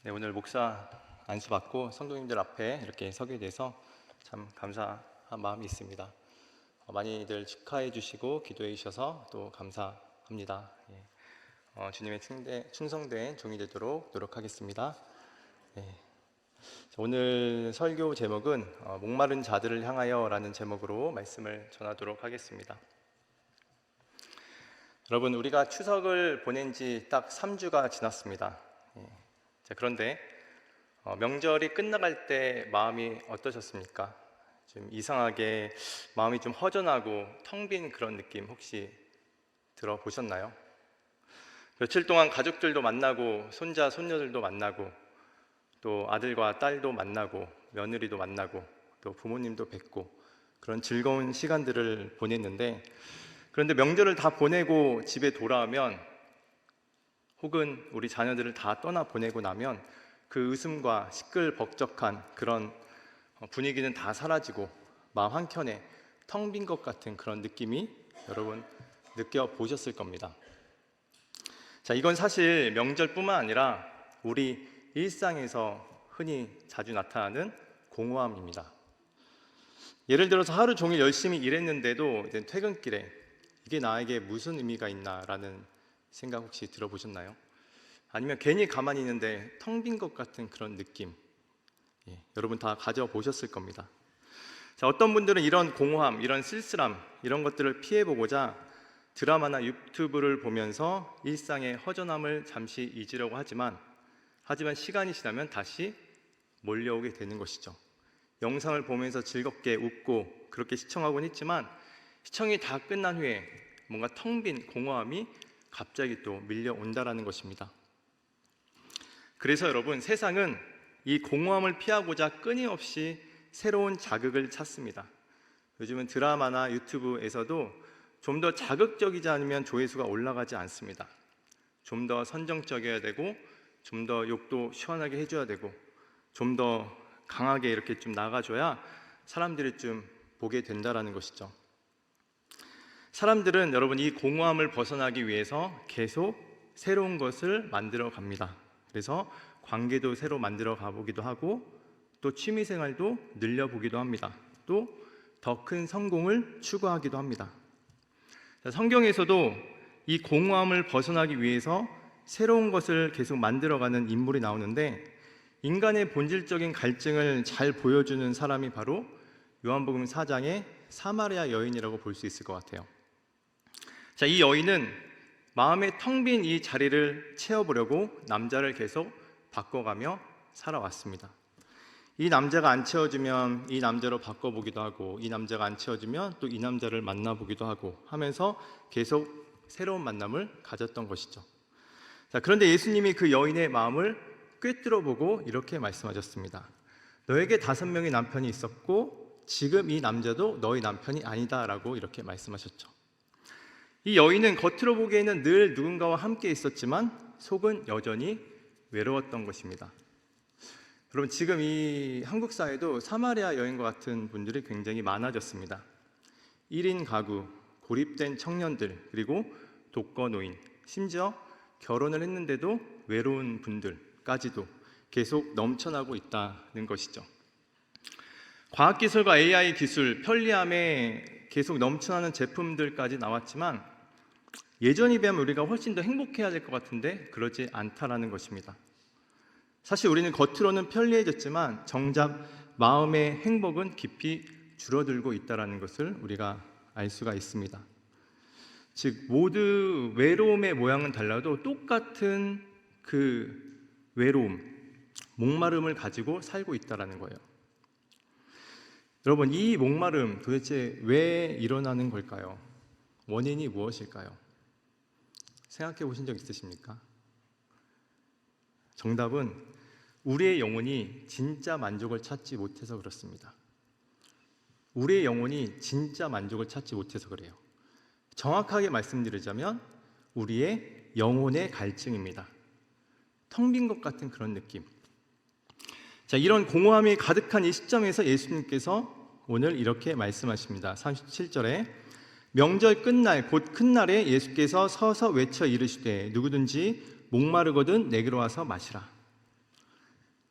네, 오늘 목사 안수 받고 성도님들 앞에 이렇게 서게 돼서 참 감사한 마음이 있습니다. 많이들 축하해 주시고 기도해 주셔서 또 감사합니다. 주님의 충성된 종이 되도록 노력하겠습니다. 오늘 설교 제목은 목마른 자들을 향하여 라는 제목으로 말씀을 전하도록 하겠습니다. 여러분, 우리가 추석을 보낸 지 딱 3주가 지났습니다. 그런데 명절이 끝나갈 때 마음이 어떠셨습니까? 좀 이상하게 마음이 좀 허전하고 텅 빈 그런 느낌 혹시 들어보셨나요? 며칠 동안 가족들도 만나고 손자, 손녀들도 만나고 또 아들과 딸도 만나고 며느리도 만나고 또 부모님도 뵙고 그런 즐거운 시간들을 보냈는데, 그런데 명절을 다 보내고 집에 돌아오면 혹은 우리 자녀들을 다 떠나 보내고 나면 그 웃음과 시끌벅적한 그런 분위기는 다 사라지고 마음 한켠에 텅 빈 것 같은 그런 느낌이 여러분 느껴보셨을 겁니다. 자, 이건 사실 명절뿐만 아니라 우리 일상에서 흔히 자주 나타나는 공허함입니다. 예를 들어서 하루 종일 열심히 일했는데도 이제 퇴근길에 이게 나에게 무슨 의미가 있나라는 생각 혹시 들어보셨나요? 아니면 괜히 가만히 있는데 텅 빈 것 같은 그런 느낌, 여러분 다 가져보셨을 겁니다. 자, 어떤 분들은 이런 공허함, 이런 쓸쓸함, 이런 것들을 피해보고자 드라마나 유튜브를 보면서 일상의 허전함을 잠시 잊으려고 하지만 시간이 지나면 다시 몰려오게 되는 것이죠. 영상을 보면서 즐겁게 웃고 그렇게 시청하곤 했지만 시청이 다 끝난 후에 뭔가 텅 빈 공허함이 갑자기 또 밀려온다라는 것입니다. 그래서 여러분, 세상은 이 공허함을 피하고자 끊임없이 새로운 자극을 찾습니다. 요즘은 드라마나 유튜브에서도 좀 더 자극적이지 않으면 조회수가 올라가지 않습니다. 좀 더 선정적이어야 되고, 좀 더 욕도 시원하게 해줘야 되고, 좀 더 강하게 이렇게 좀 나가줘야 사람들이 좀 보게 된다라는 것이죠. 사람들은 여러분 이 공허함을 벗어나기 위해서 계속 새로운 것을 만들어 갑니다. 그래서 관계도 새로 만들어 가보기도 하고 또 취미생활도 늘려보기도 합니다. 또 더 큰 성공을 추구하기도 합니다. 성경에서도 이 공허함을 벗어나기 위해서 새로운 것을 계속 만들어가는 인물이 나오는데, 인간의 본질적인 갈증을 잘 보여주는 사람이 바로 요한복음 4장의 사마리아 여인이라고 볼 수 있을 것 같아요. 자, 이 여인은 마음의 텅 빈 이 자리를 채워보려고 남자를 계속 바꿔가며 살아왔습니다. 이 남자가 안 채워주면 이 남자로 바꿔보기도 하고, 이 남자가 안 채워주면 또 이 남자를 만나보기도 하고 하면서 계속 새로운 만남을 가졌던 것이죠. 자, 그런데 예수님이 그 여인의 마음을 꿰뚫어보고 이렇게 말씀하셨습니다. 너에게 5명의 남편이 있었고 지금 이 남자도 너의 남편이 아니다 라고 이렇게 말씀하셨죠. 이 여인은 겉으로 보기에는 늘 누군가와 함께 있었지만 속은 여전히 외로웠던 것입니다. 여러분, 지금 이 한국 사회도 사마리아 여인과 같은 분들이 굉장히 많아졌습니다. 1인 가구, 고립된 청년들, 그리고 독거노인, 심지어 결혼을 했는데도 외로운 분들까지도 계속 넘쳐나고 있다는 것이죠. 과학기술과 AI 기술, 편리함에 계속 넘쳐나는 제품들까지 나왔지만 예전에 비하면 우리가 훨씬 더 행복해야 될 것 같은데 그러지 않다라는 것입니다. 사실 우리는 겉으로는 편리해졌지만 정작 마음의 행복은 깊이 줄어들고 있다는 것을 우리가 알 수가 있습니다. 즉, 모두 외로움의 모양은 달라도 똑같은 그 외로움, 목마름을 가지고 살고 있다는 거예요. 여러분, 이 목마름 도대체 왜 일어나는 걸까요? 원인이 무엇일까요? 생각해 보신 적 있으십니까? 정답은 우리의 영혼이 진짜 만족을 찾지 못해서 그렇습니다. 우리의 영혼이 진짜 만족을 찾지 못해서 그래요. 정확하게 말씀드리자면 우리의 영혼의 갈증입니다. 텅 빈 것 같은 그런 느낌. 자, 이런 공허함이 가득한 이 시점에서 예수님께서 오늘 이렇게 말씀하십니다. 37절에 명절 끝날 곧 큰 날에 예수께서 서서 외쳐 이르시되 누구든지 목마르거든 내게로 와서 마시라.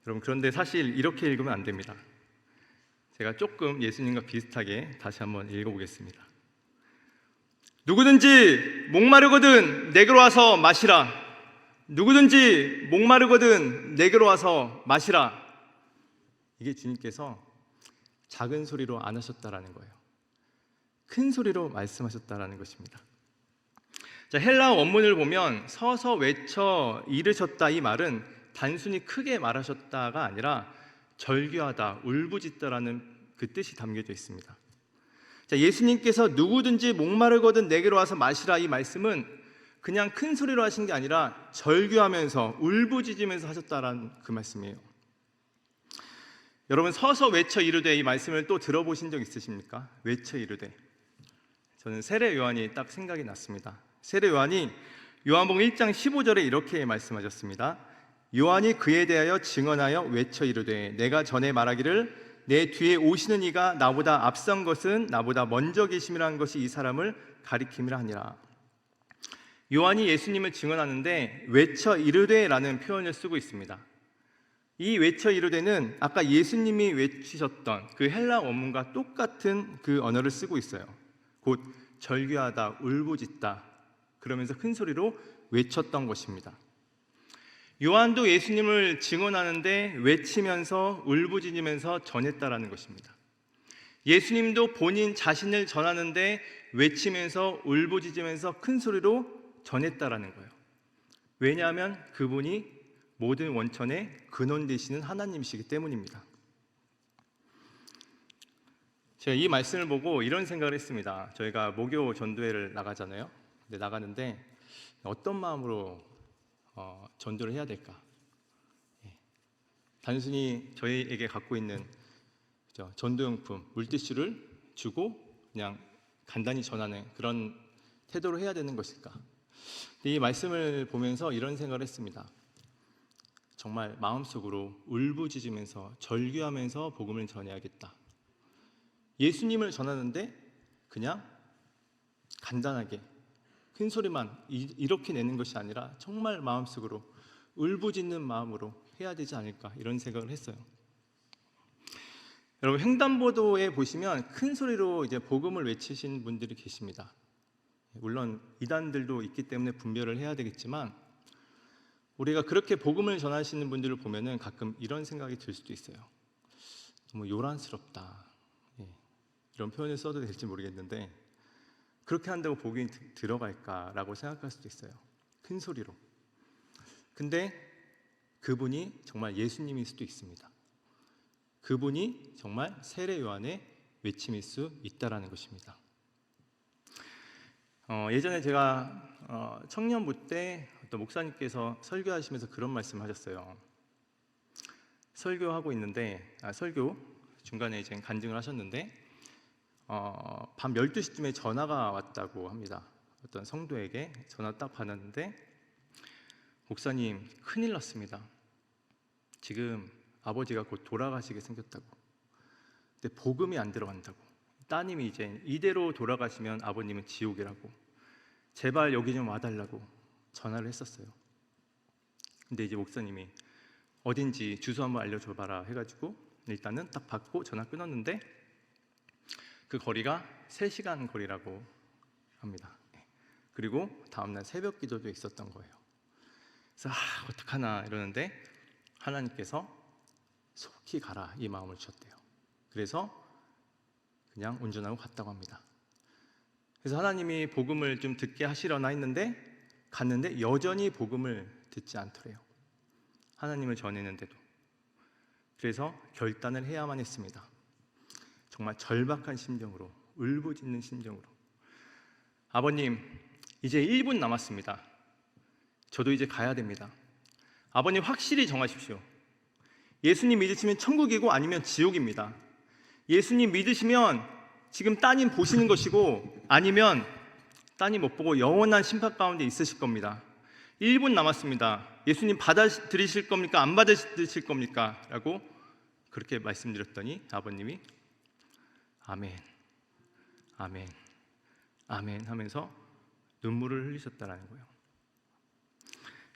여러분, 그런데 사실 이렇게 읽으면 안 됩니다. 제가 조금 예수님과 비슷하게 다시 한번 읽어보겠습니다. 누구든지 목마르거든 내게로 와서 마시라. 누구든지 목마르거든 내게로 와서 마시라. 이게 주님께서 작은 소리로 안 하셨다라는 거예요. 큰 소리로 말씀하셨다라는 것입니다. 자, 헬라어 원문을 보면 서서 외쳐 이르셨다, 이 말은 단순히 크게 말하셨다가 아니라 절규하다, 울부짖다라는 그 뜻이 담겨져 있습니다. 자, 예수님께서 누구든지 목마르거든 내게로 와서 마시라, 이 말씀은 그냥 큰 소리로 하신 게 아니라 절규하면서 울부짖으면서 하셨다라는 그 말씀이에요. 여러분, 서서 외쳐 이르되, 이 말씀을 또 들어보신 적 있으십니까? 외쳐 이르되. 저는 세례 요한이 딱 생각이 났습니다. 세례 요한이 요한복음 1장 15절에 이렇게 말씀하셨습니다. 요한이 그에 대하여 증언하여 외쳐 이르되, 내가 전에 말하기를 내 뒤에 오시는 이가 나보다 앞선 것은 나보다 먼저 계심이라는 것이 이 사람을 가리킴이라 하니라. 요한이 예수님을 증언하는데 외쳐 이르되라는 표현을 쓰고 있습니다. 이 외쳐 이르되는 아까 예수님이 외치셨던 그 헬라 원문과 똑같은 그 언어를 쓰고 있어요. 곧 절규하다, 울부짖다, 그러면서 큰 소리로 외쳤던 것입니다. 요한도 예수님을 증언하는데 외치면서 울부짖으면서 전했다라는 것입니다. 예수님도 본인 자신을 전하는데 외치면서 울부짖으면서 큰 소리로 전했다라는 거예요. 왜냐하면 그분이 모든 원천의 근원 되시는 하나님이시기 때문입니다. 제가 이 말씀을 보고 이런 생각을 했습니다. 저희가 목요 전도회를 나가잖아요. 근데 나가는데 어떤 마음으로 전도를 해야 될까? 단순히 저희에게 갖고 있는 전도용품, 물티슈를 주고 그냥 간단히 전하는 그런 태도로 해야 되는 것일까? 이 말씀을 보면서 이런 생각을 했습니다. 정말 마음속으로 울부짖으면서 절규하면서 복음을 전해야겠다. 예수님을 전하는데 그냥 간단하게 큰 소리만 이렇게 내는 것이 아니라 정말 마음속으로 울부짖는 마음으로 해야 되지 않을까, 이런 생각을 했어요. 여러분, 횡단보도에 보시면 큰 소리로 이제 복음을 외치신 분들이 계십니다. 물론 이단들도 있기 때문에 분별을 해야 되겠지만 우리가 그렇게 복음을 전하시는 분들을 보면은 가끔 이런 생각이 들 수도 있어요. 너무 요란스럽다. 이런 표현을 써도 될지 모르겠는데 그렇게 한다고 복음이 들어갈까라고 생각할 수도 있어요. 큰 소리로. 근데 그분이 정말 예수님일 수도 있습니다. 그분이 정말 세례 요한의 외침일 수 있다라는 것입니다. 예전에 제가 청년부 때 어떤 목사님께서 설교하시면서 그런 말씀을 하셨어요. 설교하고 있는데 설교 중간에 이제 간증을 하셨는데 밤 12시쯤에 전화가 왔다고 합니다. 어떤 성도에게 전화 딱 받았는데, 목사님 큰일 났습니다. 지금 아버지가 곧 돌아가시게 생겼다고. 근데 복음이 안 들어간다고. 따님이 이제 이대로 돌아가시면 아버님은 지옥이라고. 제발 여기 좀 와달라고 전화를 했었어요. 근데 이제 목사님이 어딘지 주소 한번 알려줘봐라 해가지고 일단은 딱 받고 전화 끊었는데 그 거리가 3시간 거리라고 합니다. 그리고 다음날 새벽 기도도 있었던 거예요. 그래서 어떡하나 이러는데 하나님께서 속히 가라, 이 마음을 주셨대요. 그래서 그냥 운전하고 갔다고 합니다. 그래서 하나님이 복음을 좀 듣게 하시려나 했는데 갔는데 여전히 복음을 듣지 않더래요. 하나님을 전했는데도. 그래서 결단을 해야만 했습니다. 정말 절박한 심정으로, 울부짖는 심정으로, 아버님 이제 1분 남았습니다. 저도 이제 가야 됩니다. 아버님 확실히 정하십시오. 예수님 믿으시면 천국이고 아니면 지옥입니다. 예수님 믿으시면 지금 따님 보시는 것이고 아니면 따님 못 보고 영원한 심판 가운데 있으실 겁니다. 1분 남았습니다. 예수님 받아들이실 겁니까? 안 받아들이실 겁니까? 라고 그렇게 말씀드렸더니 아버님이 아멘, 아멘, 아멘 하면서 눈물을 흘리셨다는 거예요.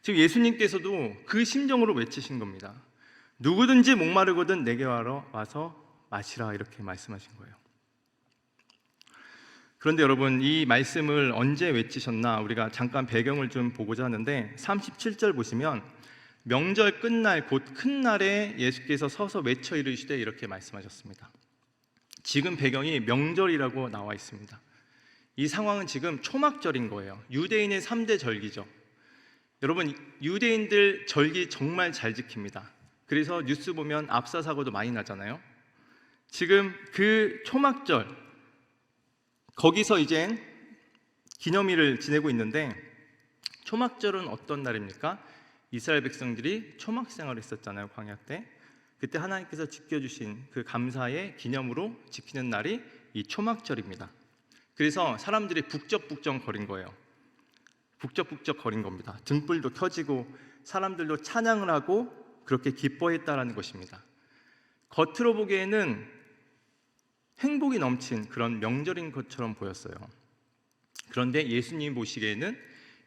지금 예수님께서도 그 심정으로 외치신 겁니다. 누구든지 목마르거든 내게 와서 마시라 이렇게 말씀하신 거예요. 그런데 여러분, 이 말씀을 언제 외치셨나 우리가 잠깐 배경을 좀 보고자 하는데 37절 보시면 명절 끝날 곧 큰 날에 예수께서 서서 외쳐 이르시되 이렇게 말씀하셨습니다. 지금 배경이 명절이라고 나와 있습니다. 이 상황은 지금 초막절인 거예요. 유대인의 3대 절기죠. 여러분, 유대인들 절기 정말 잘 지킵니다. 그래서 뉴스 보면 압사 사고도 많이 나잖아요. 지금 그 초막절, 거기서 이제 기념일을 지내고 있는데, 초막절은 어떤 날입니까? 이스라엘 백성들이 초막 생활을 했었잖아요, 광야 때. 그때 하나님께서 지켜주신 그 감사의 기념으로 지키는 날이 이 초막절입니다. 그래서 사람들이 북적북적 거린 거예요. 북적북적 거린 겁니다. 등불도 켜지고 사람들도 찬양을 하고 그렇게 기뻐했다라는 것입니다. 겉으로 보기에는 행복이 넘친 그런 명절인 것처럼 보였어요. 그런데 예수님 보시기에는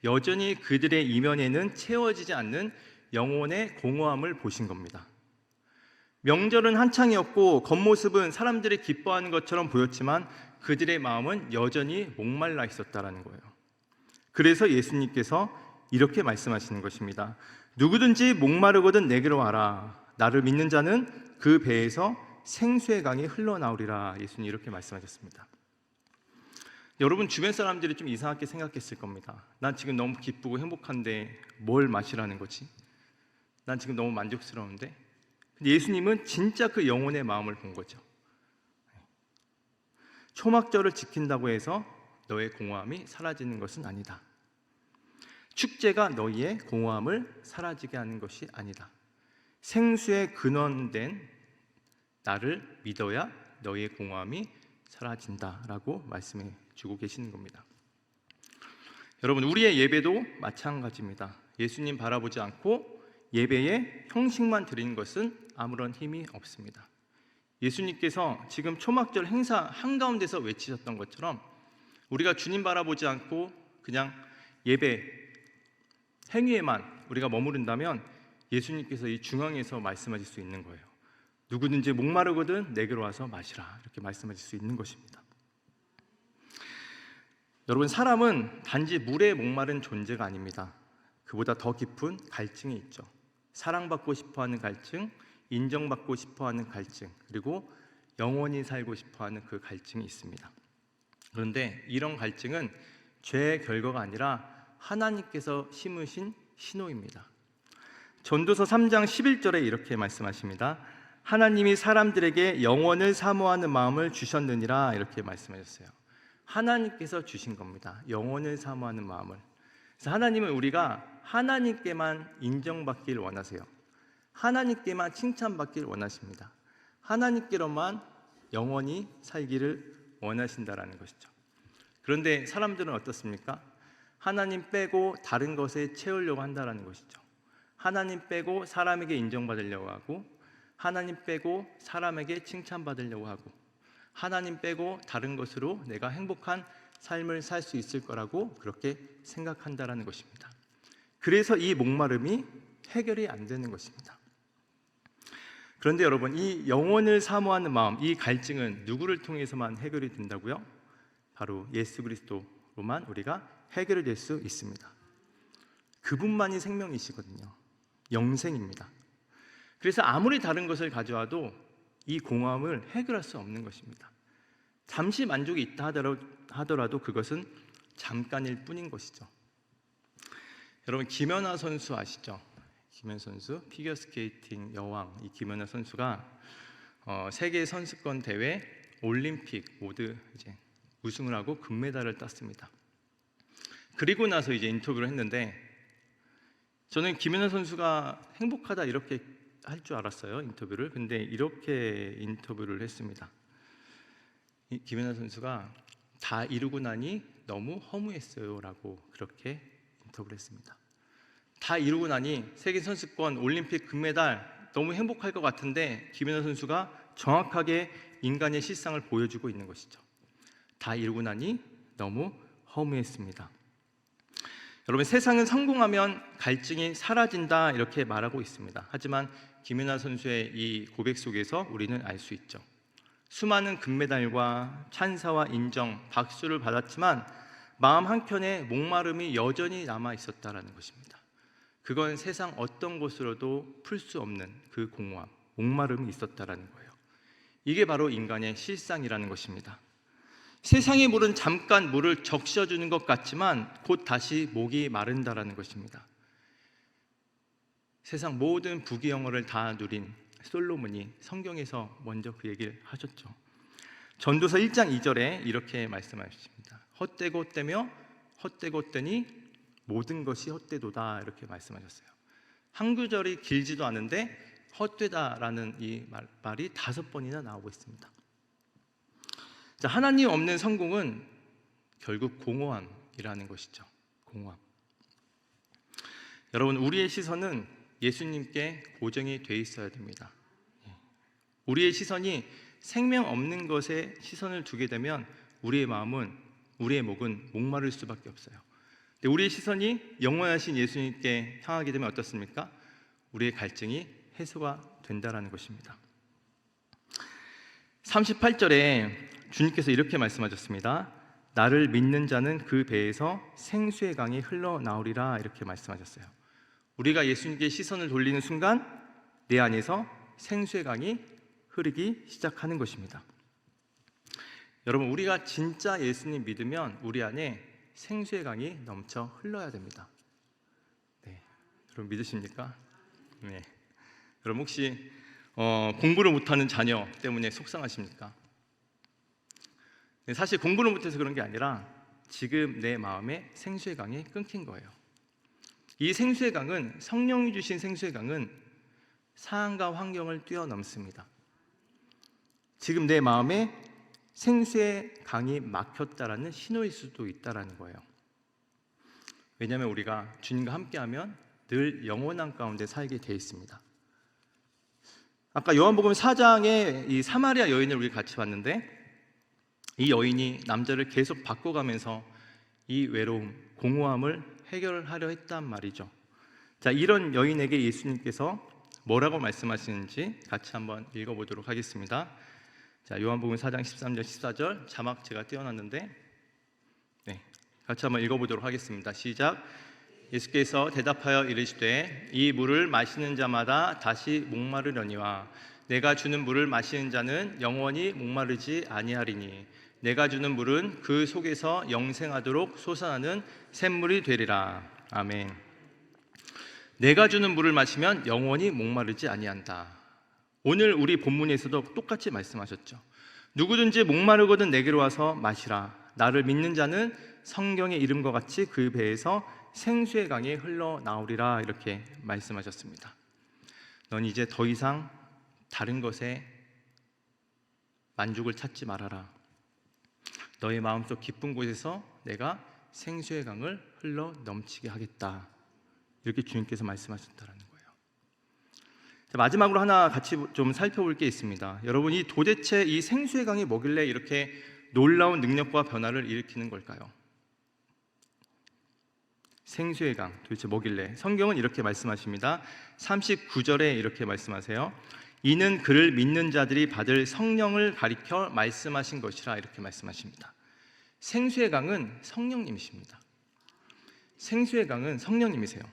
여전히 그들의 이면에는 채워지지 않는 영혼의 공허함을 보신 겁니다. 명절은 한창이었고 겉모습은 사람들이 기뻐하는 것처럼 보였지만 그들의 마음은 여전히 목말라 있었다라는 거예요. 그래서 예수님께서 이렇게 말씀하시는 것입니다. 누구든지 목마르거든 내게로 와라. 나를 믿는 자는 그 배에서 생수의 강이 흘러나오리라. 예수님이 이렇게 말씀하셨습니다. 여러분, 주변 사람들이 좀 이상하게 생각했을 겁니다. 난 지금 너무 기쁘고 행복한데 뭘 마시라는 거지? 난 지금 너무 만족스러운데? 근데 예수님은 진짜 그 영혼의 마음을 본 거죠. 초막절을 지킨다고 해서 너의 공허함이 사라지는 것은 아니다. 축제가 너희의 공허함을 사라지게 하는 것이 아니다. 생수의 근원된 나를 믿어야 너희의 공허함이 사라진다라고 말씀해 주고 계시는 겁니다. 여러분, 우리의 예배도 마찬가지입니다. 예수님 바라보지 않고 예배에 형식만 드리는 것은 아무런 힘이 없습니다. 예수님께서 지금 초막절 행사 한가운데서 외치셨던 것처럼 우리가 주님 바라보지 않고 그냥 예배 행위에만 우리가 머무른다면 예수님께서 이 중앙에서 말씀하실 수 있는 거예요. 누구든지 목마르거든 내게로 와서 마시라 이렇게 말씀하실 수 있는 것입니다. 여러분, 사람은 단지 물에 목마른 존재가 아닙니다. 그보다 더 깊은 갈증이 있죠. 사랑받고 싶어하는 갈증, 인정받고 싶어하는 갈증, 그리고 영원히 살고 싶어하는 그 갈증이 있습니다. 그런데 이런 갈증은 죄의 결과가 아니라 하나님께서 심으신 신호입니다. 전도서 3장 11절에 이렇게 말씀하십니다. 하나님이 사람들에게 영원을 사모하는 마음을 주셨느니라 이렇게 말씀하셨어요. 하나님께서 주신 겁니다. 영원을 사모하는 마음을. 그래서 하나님은 우리가 하나님께만 인정받길 원하세요. 하나님께만 칭찬받길 원하십니다. 하나님께로만 영원히 살기를 원하신다라는 것이죠. 그런데 사람들은 어떻습니까? 하나님 빼고 다른 것에 채우려고 한다라는 것이죠. 하나님 빼고 사람에게 인정받으려고 하고, 하나님 빼고 사람에게 칭찬받으려고 하고, 하나님 빼고 다른 것으로 내가 행복한 삶을 살 수 있을 거라고 그렇게 생각한다라는 것입니다. 그래서 이 목마름이 해결이 안 되는 것입니다. 그런데 여러분, 이 영혼을 사모하는 마음, 이 갈증은 누구를 통해서만 해결이 된다고요? 바로 예수 그리스도로만 우리가 해결이 될 수 있습니다. 그분만이 생명이시거든요. 영생입니다. 그래서 아무리 다른 것을 가져와도 이 공허함을 해결할 수 없는 것입니다. 잠시 만족이 있다 하더라도 그것은 잠깐일 뿐인 것이죠. 여러분, 김연아 선수 아시죠? 김연아 선수, 피겨스케이팅 여왕. 이 김연아 선수가 세계 선수권 대회 올림픽 모두 이제 우승을 하고 금메달을 땄습니다. 그리고 나서 이제 인터뷰를 했는데 저는 김연아 선수가 행복하다 이렇게 할 줄 알았어요, 인터뷰를. 근데 이렇게 인터뷰를 했습니다. 김연아 선수가 다 이루고 나니 너무 허무했어요 라고 그렇게 인터뷰를 했습니다. 다 이루고 나니 세계 선수권 올림픽 금메달 너무 행복할 것 같은데 김연아 선수가 정확하게 인간의 실상을 보여주고 있는 것이죠. 다 이루고 나니 너무 허무했습니다. 여러분, 세상은 성공하면 갈증이 사라진다 이렇게 말하고 있습니다. 하지만 김연아 선수의 이 고백 속에서 우리는 알 수 있죠. 수많은 금메달과 찬사와 인정, 박수를 받았지만 마음 한켠에 목마름이 여전히 남아 있었다라는 것입니다. 그건 세상 어떤 곳으로도 풀 수 없는 그 공허함, 목마름이 있었다라는 거예요. 이게 바로 인간의 실상이라는 것입니다. 세상의 물은 잠깐 물을 적셔주는 것 같지만 곧 다시 목이 마른다라는 것입니다. 세상 모든 부귀영화를 다 누린 솔로몬이 성경에서 먼저 그 얘기를 하셨죠. 전도서 1장 2절에 이렇게 말씀하셨습니다. 헛되고 떼며 헛되고 떼니 모든 것이 헛되도다, 이렇게 말씀하셨어요. 한 구절이 길지도 않은데 헛되다라는 이 말이 5번이나 나오고 있습니다. 자, 하나님 없는 성공은 결국 공허함이라는 것이죠. 공허함. 여러분, 우리의 시선은 예수님께 고정이 돼 있어야 됩니다. 우리의 시선이 생명 없는 것에 시선을 두게 되면 우리의 마음은, 우리의 목은 목마를 수밖에 없어요. 근데 우리의 시선이 영원하신 예수님께 향하게 되면 어떻습니까? 우리의 갈증이 해소가 된다라는 것입니다. 38절에 주님께서 이렇게 말씀하셨습니다. 나를 믿는 자는 그 배에서 생수의 강이 흘러나오리라, 이렇게 말씀하셨어요. 우리가 예수님께 시선을 돌리는 순간 내 안에서 생수의 강이 흐르기 시작하는 것입니다. 여러분, 우리가 진짜 예수님 믿으면 우리 안에 생수의 강이 넘쳐 흘러야 됩니다. 네, 여러분 믿으십니까? 네. 여러분 혹시 공부를 못하는 자녀 때문에 속상하십니까? 네, 사실 공부를 못해서 그런 게 아니라 지금 내 마음에 생수의 강이 끊긴 거예요. 이 생수의 강은, 성령이 주신 생수의 강은 상황과 환경을 뛰어넘습니다. 지금 내 마음에 생수의 강이 막혔다라는 신호일 수도 있다라는 거예요. 왜냐하면 우리가 주님과 함께하면 늘 영원한 가운데 살게 돼 있습니다. 아까 요한복음 4장에 이 사마리아 여인을 우리 같이 봤는데, 이 여인이 남자를 계속 바꿔가면서 이 외로움, 공허함을 해결하려 했단 말이죠. 자, 이런 여인에게 예수님께서 뭐라고 말씀하시는지 같이 한번 읽어보도록 하겠습니다. 자, 요한복음 4장 13절 14절 자막 제가 띄워놨는데, 네, 같이 한번 읽어보도록 하겠습니다. 시작. 예수께서 대답하여 이르시되 이 물을 마시는 자마다 다시 목마르려니와 내가 주는 물을 마시는 자는 영원히 목마르지 아니하리니 내가 주는 물은 그 속에서 영생하도록 솟아나는 샘물이 되리라. 아멘. 내가 주는 물을 마시면 영원히 목마르지 아니한다. 오늘 우리 본문에서도 똑같이 말씀하셨죠. 누구든지 목마르거든 내게로 와서 마시라. 나를 믿는 자는 성경의 이름과 같이 그 배에서 생수의 강이 흘러나오리라, 이렇게 말씀하셨습니다. 넌 이제 더 이상 다른 것에 만족을 찾지 말아라. 너의 마음속 깊은 곳에서 내가 생수의 강을 흘러 넘치게 하겠다, 이렇게 주님께서 말씀하셨다는 거예요. 자, 마지막으로 하나 같이 좀 살펴볼 게 있습니다. 여러분, 이 도대체 이 생수의 강이 뭐길래 이렇게 놀라운 능력과 변화를 일으키는 걸까요? 생수의 강 도대체 뭐길래? 성경은 이렇게 말씀하십니다. 39절에 이렇게 말씀하세요. 이는 그를 믿는 자들이 받을 성령을 가리켜 말씀하신 것이라, 이렇게 말씀하십니다. 생수의 강은 성령님이십니다. 생수의 강은 성령님이세요.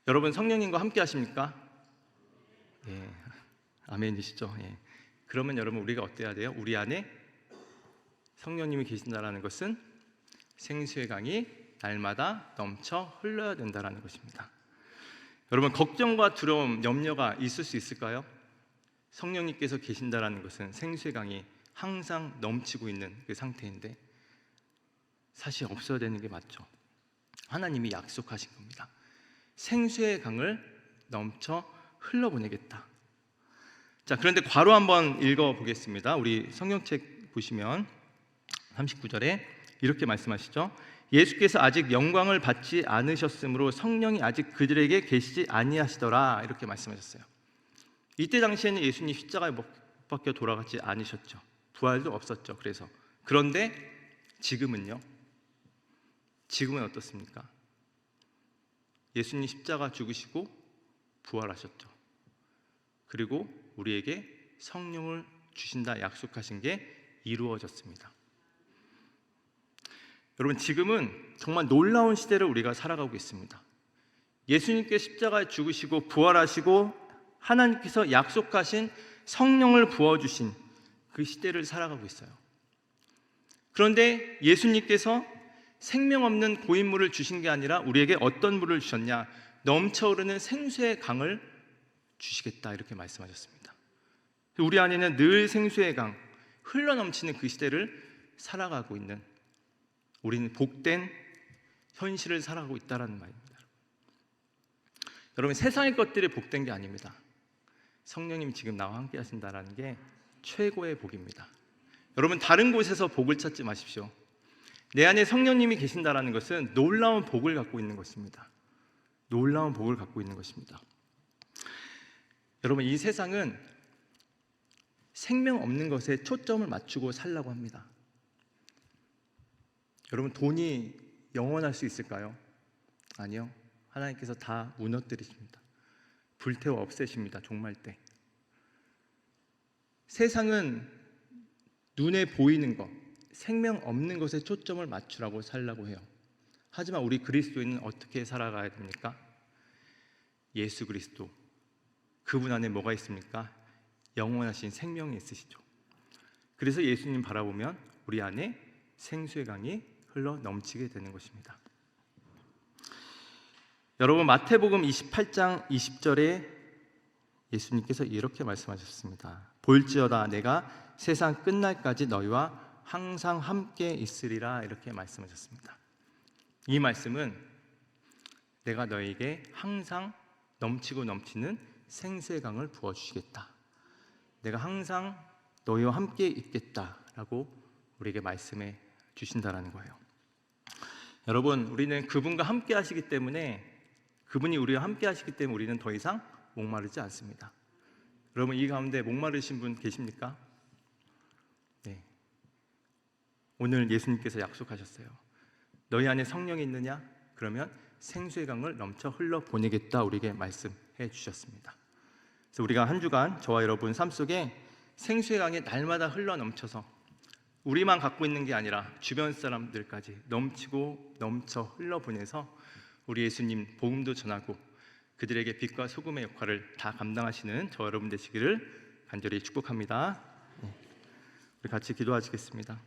여러분, 성령님과 함께 하십니까? 예, 아멘이시죠? 예. 그러면 여러분, 우리가 어때야 돼요? 우리 안에 성령님이 계신다라는 것은 생수의 강이 날마다 넘쳐 흘러야 된다는 것입니다. 여러분, 걱정과 두려움, 염려가 있을 수 있을까요? 성령님께서 계신다는 것은 생수의 강이 항상 넘치고 있는 그 상태인데 사실 없어야 되는 게 맞죠. 하나님이 약속하신 겁니다. 생수의 강을 넘쳐 흘러보내겠다. 자, 그런데 괄호 한번 읽어보겠습니다. 우리 성경책 보시면 39절에 이렇게 말씀하시죠. 예수께서 아직 영광을 받지 않으셨으므로 성령이 아직 그들에게 계시지 아니하시더라, 이렇게 말씀하셨어요. 이때 당시에는 예수님 십자가에 못 박혀 돌아가지 않으셨죠. 부활도 없었죠. 그런데 지금은요? 지금은 어떻습니까? 예수님 십자가 죽으시고 부활하셨죠. 그리고 우리에게 성령을 주신다 약속하신 게 이루어졌습니다. 여러분, 지금은 정말 놀라운 시대를 우리가 살아가고 있습니다. 예수님께 십자가에 죽으시고 부활하시고 하나님께서 약속하신 성령을 부어주신 그 시대를 살아가고 있어요. 그런데 예수님께서 생명 없는 고인물을 주신 게 아니라 우리에게 어떤 물을 주셨냐? 넘쳐흐르는 생수의 강을 주시겠다, 이렇게 말씀하셨습니다. 우리 안에는 늘 생수의 강, 흘러넘치는 그 시대를 살아가고 있는, 우리는 복된 현실을 살아가고 있다는 말입니다. 여러분, 세상의 것들이 복된 게 아닙니다. 성령님 지금 나와 함께 하신다는 게 최고의 복입니다. 여러분, 다른 곳에서 복을 찾지 마십시오. 내 안에 성령님이 계신다는 것은 놀라운 복을 갖고 있는 것입니다. 놀라운 복을 갖고 있는 것입니다. 여러분, 이 세상은 생명 없는 것에 초점을 맞추고 살라고 합니다. 여러분, 돈이 영원할 수 있을까요? 아니요. 하나님께서 다 무너뜨리십니다. 불태워 없애십니다. 종말 때. 세상은 눈에 보이는 것, 생명 없는 것에 초점을 맞추라고 살라고 해요. 하지만 우리 그리스도인은 어떻게 살아가야 됩니까? 예수 그리스도, 그분 안에 뭐가 있습니까? 영원하신 생명이 있으시죠. 그래서 예수님 바라보면 우리 안에 생수의 강이 흘러 넘치게 되는 것입니다. 여러분, 마태복음 28장 20절에 예수님께서 이렇게 말씀하셨습니다. 볼지어다 내가 세상 끝날까지 너희와 항상 함께 있으리라, 이렇게 말씀하셨습니다. 이 말씀은 내가 너희에게 항상 넘치고 넘치는 생수의 강을 부어주시겠다, 내가 항상 너희와 함께 있겠다라고 우리에게 말씀해 주신다라는 거예요. 여러분, 우리는 그분과 함께 하시기 때문에, 그분이 우리와 함께 하시기 때문에 우리는 더 이상 목마르지 않습니다. 여러분, 이 가운데 목마르신 분 계십니까? 네. 오늘 예수님께서 약속하셨어요. 너희 안에 성령이 있느냐? 그러면 생수의 강을 넘쳐 흘러 보내겠다, 우리에게 말씀해 주셨습니다. 그래서 우리가 한 주간 저와 여러분 삶 속에 생수의 강이 날마다 흘러 넘쳐서 우리만 갖고 있는 게 아니라 주변 사람들까지 넘치고 넘쳐 흘러 보내서 우리 예수님 복음도 전하고 그들에게 빛과 소금의 역할을 다 감당하시는 저 여러분 되시기를 간절히 축복합니다. 우리 같이 기도하시겠습니다.